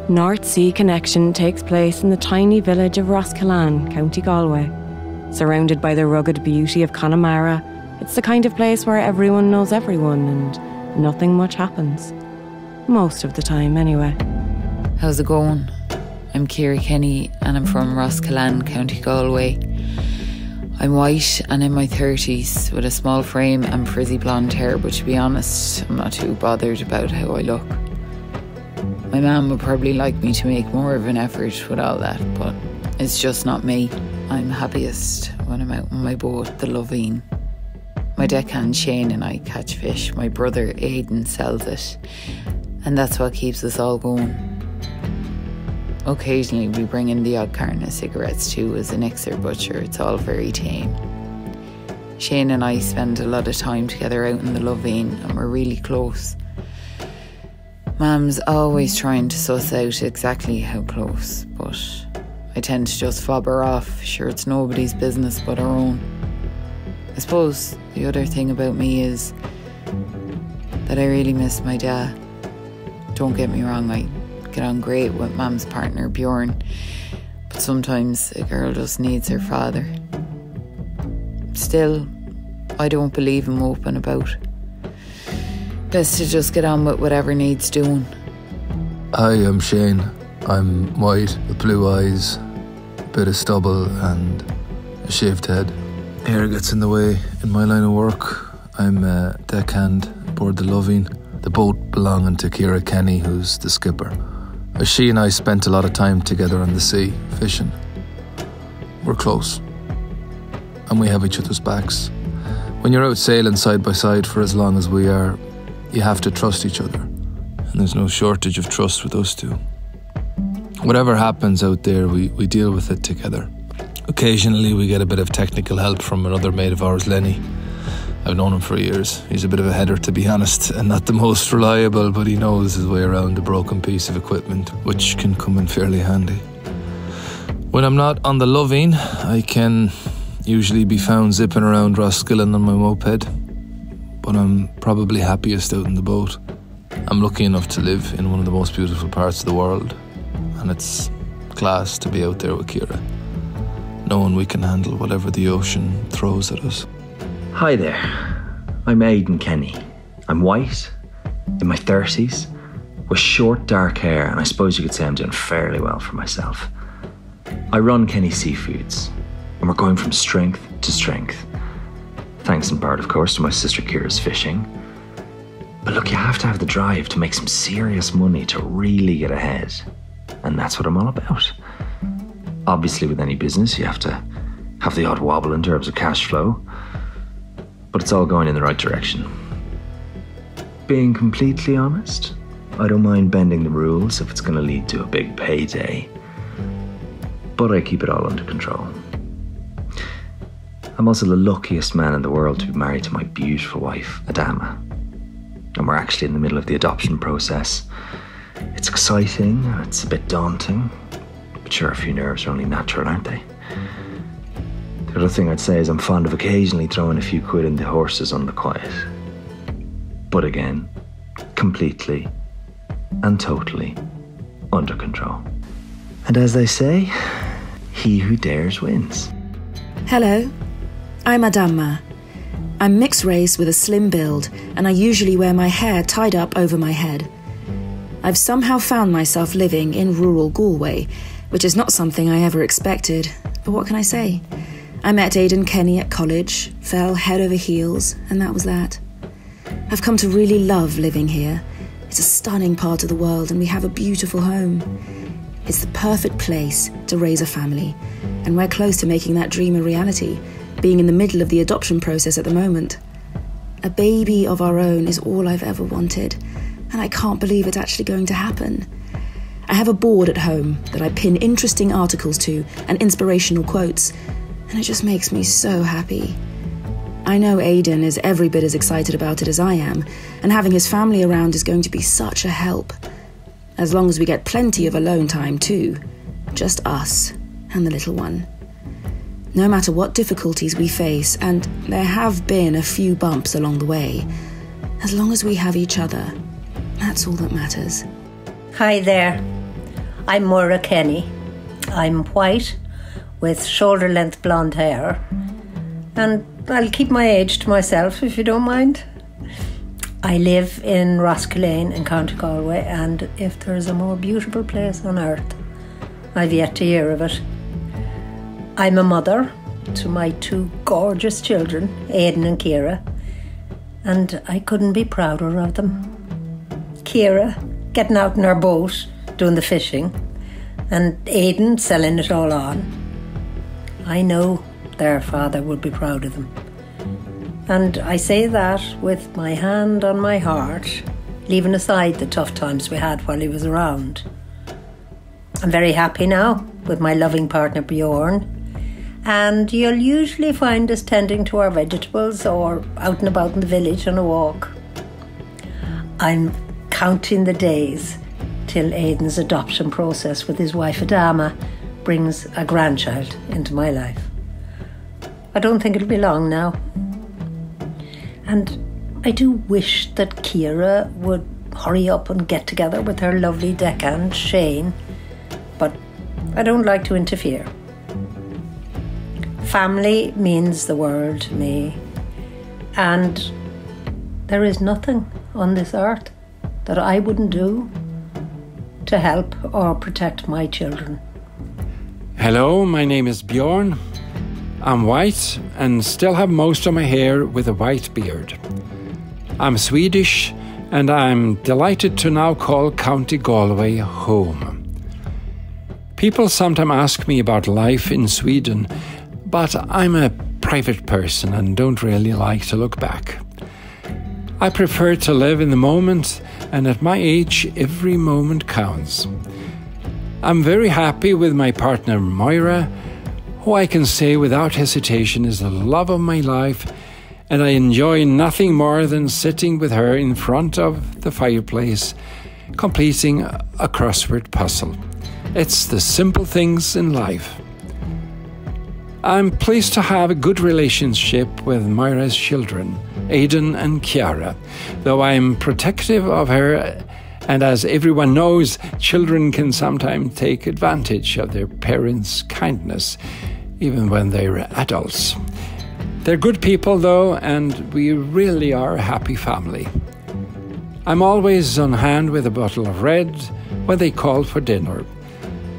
North-Sea connection takes place in the tiny village of Roscommon, County Galway. Surrounded by the rugged beauty of Connemara, it's the kind of place where everyone knows everyone and nothing much happens. Most of the time, anyway. How's it going? I'm Kerry Kenny and I'm from Roscommon, County Galway. I'm white and in my 30s with a small frame and frizzy blonde hair, but to be honest, I'm not too bothered about how I look. My mum would probably like me to make more of an effort with all that, but it's just not me. I'm happiest when I'm out on my boat, the Loveen. My deckhand Shane and I catch fish. My brother Aiden sells it. And that's what keeps us all going. Occasionally we bring in the odd carton of cigarettes too as an elixir butcher. It's all very tame. Shane and I spend a lot of time together out in the Loveen and we're really close. Mum's always trying to suss out exactly how close, but I tend to just fob her off. Sure, it's nobody's business but our own. I suppose the other thing about me is that I really miss my dad. Don't get me wrong, I get on great with Mum's partner Bjorn, but sometimes a girl just needs her father. Still, I don't believe in moping about. Best to just get on with whatever needs doing. Hi, I'm Shane. I'm white with blue eyes, a bit of stubble and a shaved head. Hair gets in the way in my line of work. I'm a deckhand aboard the Loveen, the boat belonging to Kerry Kenny, who's the skipper. She and I spent a lot of time together on the sea, fishing. We're close, and we have each other's backs. When you're out sailing side by side for as long as we are, you have to trust each other, and there's no shortage of trust with us two. Whatever happens out there, we deal with it together. Occasionally we get a bit of technical help from another mate of ours, Lenny. I've known him for years. He's a bit of a header, to be honest, and not the most reliable, but he knows his way around a broken piece of equipment, which can come in fairly handy. When I'm not on the Loveen, I can usually be found zipping around Roscommon on my moped, but I'm probably happiest out in the boat. I'm lucky enough to live in one of the most beautiful parts of the world, and it's class to be out there with Kira, knowing we can handle whatever the ocean throws at us. Hi there, I'm Aiden Kenny. I'm white, in my 30s, with short dark hair, and I suppose you could say I'm doing fairly well for myself. I run Kenny Seafoods, and we're going from strength to strength. Thanks in part, of course, to my sister Kira's fishing. But look, you have to have the drive to make some serious money to really get ahead. And that's what I'm all about. Obviously, with any business, you have to have the odd wobble in terms of cash flow. But it's all going in the right direction. Being completely honest, I don't mind bending the rules if it's going to lead to a big payday. But I keep it all under control. I'm also the luckiest man in the world to be married to my beautiful wife, Adama. And we're actually in the middle of the adoption process. It's exciting and it's a bit daunting, but sure, a few nerves are only natural, aren't they? The other thing I'd say is I'm fond of occasionally throwing a few quid into horses on the quiet. But again, completely and totally under control. And as they say, he who dares wins. Hello, I'm Adama. I'm mixed race with a slim build, and I usually wear my hair tied up over my head. I've somehow found myself living in rural Galway, which is not something I ever expected, but what can I say? I met Aiden Kenny at college, fell head over heels, and that was that. I've come to really love living here. It's a stunning part of the world, and we have a beautiful home. It's the perfect place to raise a family, and we're close to making that dream a reality, being in the middle of the adoption process at the moment. A baby of our own is all I've ever wanted, and I can't believe it's actually going to happen. I have a board at home that I pin interesting articles to and inspirational quotes, and it just makes me so happy. I know Aiden is every bit as excited about it as I am, and having his family around is going to be such a help. As long as we get plenty of alone time too. Just us and the little one. No matter what difficulties we face, and there have been a few bumps along the way, as long as we have each other, that's all that matters. Hi there, I'm Maura Kenny. I'm white with shoulder-length blonde hair. And I'll keep my age to myself if you don't mind. I live in Roscollane in County Galway, and if there's a more beautiful place on earth, I've yet to hear of it. I'm a mother to my 2 gorgeous children, Aiden and Kira, and I couldn't be prouder of them. Kira getting out in her boat, doing the fishing, and Aiden selling it all on. I know their father would be proud of them. And I say that with my hand on my heart, leaving aside the tough times we had while he was around. I'm very happy now with my loving partner Bjorn, and you'll usually find us tending to our vegetables or out and about in the village on a walk. I'm counting the days till Aiden's adoption process with his wife Adama brings a grandchild into my life. I don't think it'll be long now. And I do wish that Kira would hurry up and get together with her lovely deckhand, Shane, but I don't like to interfere. Family means the world to me, and there is nothing on this earth that I wouldn't do to help or protect my children. Hello, my name is Bjorn. I'm white and still have most of my hair with a white beard. I'm Swedish and I'm delighted to now call County Galway home. People sometimes ask me about life in Sweden, but I'm a private person and don't really like to look back. I prefer to live in the moment, and at my age, every moment counts. I'm very happy with my partner Maura, who I can say without hesitation is the love of my life, and I enjoy nothing more than sitting with her in front of the fireplace, completing a crossword puzzle. It's the simple things in life. I'm pleased to have a good relationship with Maura's children, Aiden and Kiara, though I'm protective of her, and as everyone knows, children can sometimes take advantage of their parents' kindness, even when they're adults. They're good people though, and we really are a happy family. I'm always on hand with a bottle of red when they call for dinner,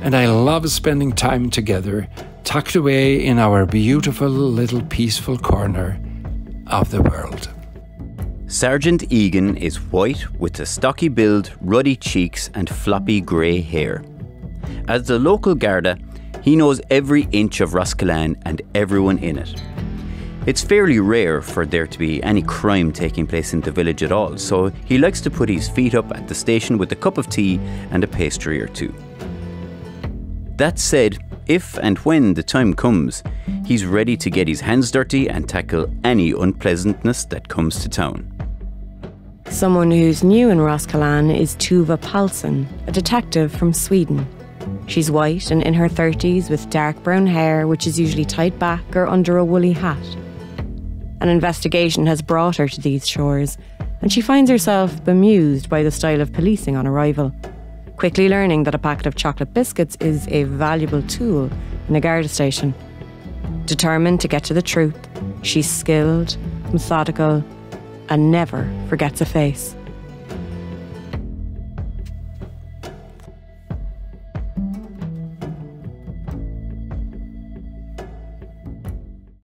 and I love spending time together, tucked away in our beautiful little peaceful corner of the world. Sergeant Egan is white with a stocky build, ruddy cheeks and floppy grey hair. As the local Garda, he knows every inch of Roscollane and everyone in it. It's fairly rare for there to be any crime taking place in the village at all, so he likes to put his feet up at the station with a cup of tea and a pastry or two. That said, if and when the time comes, he's ready to get his hands dirty and tackle any unpleasantness that comes to town. Someone who's new in Roscollane is Tuva Paulsen, a detective from Sweden. She's white and in her 30s with dark brown hair, which is usually tied back or under a woolly hat. An investigation has brought her to these shores, and she finds herself bemused by the style of policing on arrival, quickly learning that a packet of chocolate biscuits is a valuable tool in a Garda station. Determined to get to the truth, she's skilled, methodical, and never forgets a face.